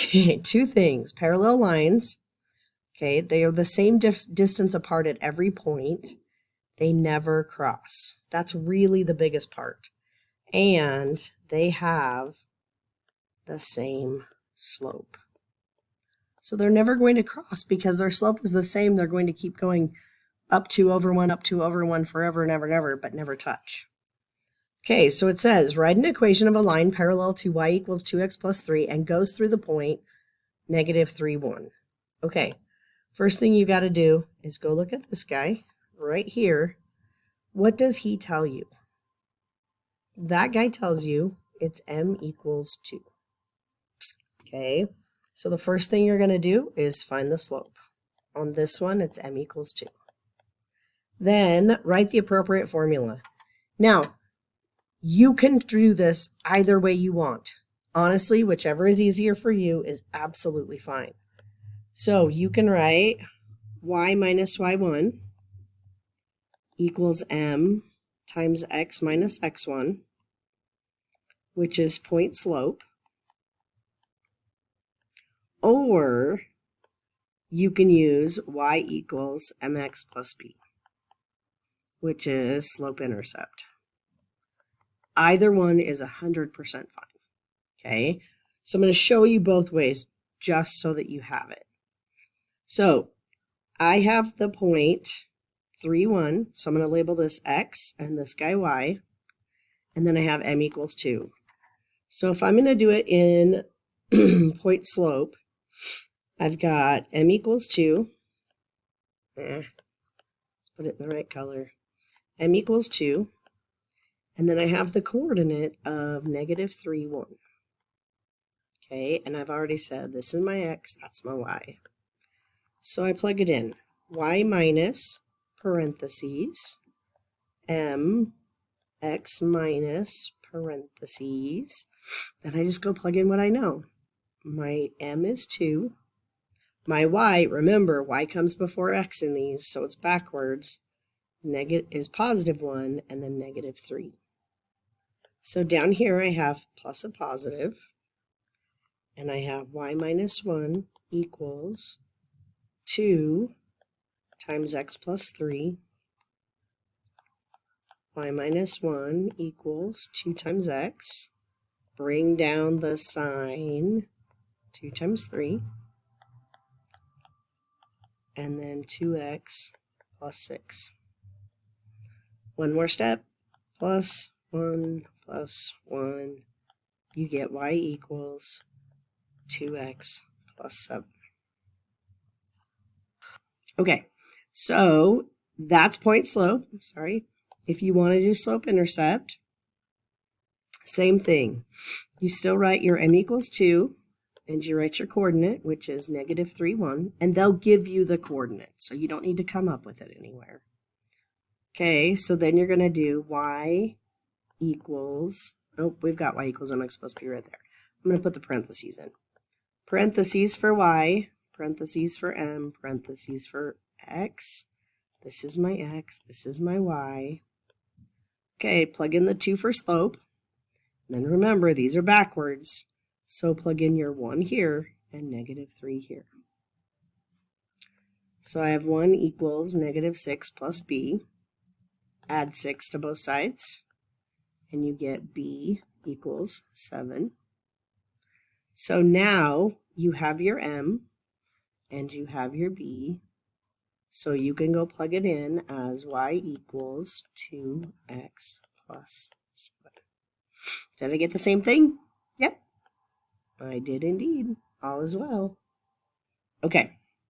Okay, two things. Parallel lines, okay, they are the same distance apart at every point. They never cross. That's really the biggest part. And they have the same slope. So they're never going to cross because their slope is the same. They're going to keep going up 2 over 1, up 2 over 1 forever and ever and ever, but never touch. Okay, so it says, write an equation of a line parallel to y equals 2x plus 3 and goes through the point negative 3, 1. Okay, first thing you got to do is go look at this guy right here. What does he tell you? That guy tells you it's m equals 2. Okay, so the first thing you're going to do is find the slope. On this one, it's m equals 2. Then write the appropriate formula. Now, you can do this either way you want. Honestly, whichever is easier for you is absolutely fine. So you can write y minus y1 equals m times x minus x1, which is point slope. Or you can use y equals mx plus b, which is slope intercept. Either one is 100% fine. Okay, so I'm going to show you both ways just so that you have it. So I have the point 3, 1, so I'm going to label this x and this guy y, and then I have m equals 2. So if I'm going to do it in point slope, I've got m equals 2. Let's put it in the right color. M equals 2. And then I have the coordinate of negative 3, 1. Okay, and I've already said this is my x, that's my y. So I plug it in. Y minus parentheses m x minus parentheses. Then I just go plug in what I know. My m is 2. My y, remember, y comes before x in these, so it's backwards. Negative is positive 1 and then negative 3. So down here I have plus a positive, and I have y minus 1 equals 2 times x plus 3. Y minus 1 equals 2 times x. Bring down the sign, 2 times 3. And then 2x plus 6. One more step, plus 1 plus 1, you get y equals 2x plus 7. Okay, so that's point slope. Sorry. If you want to do slope intercept, same thing. You still write your m equals 2, and you write your coordinate, which is negative 3, 1, and they'll give you the coordinate, so you don't need to come up with it anywhere. Okay, so then you're going to do y equals, oh, we've got y equals mx plus b right there. I'm going to put the parentheses in. Parentheses for y, parentheses for m, parentheses for x. This is my x, this is my y. Okay, plug in the 2 for slope. Then remember, these are backwards. So plug in your 1 here and negative 3 here. So I have 1 equals negative 6 plus b. Add 6 to both sides, and you get b equals 7. So now you have your m and you have your b. So you can go plug it in as y equals 2x plus 7. Did I get the same thing? Yep, I did indeed. All is well. Okay,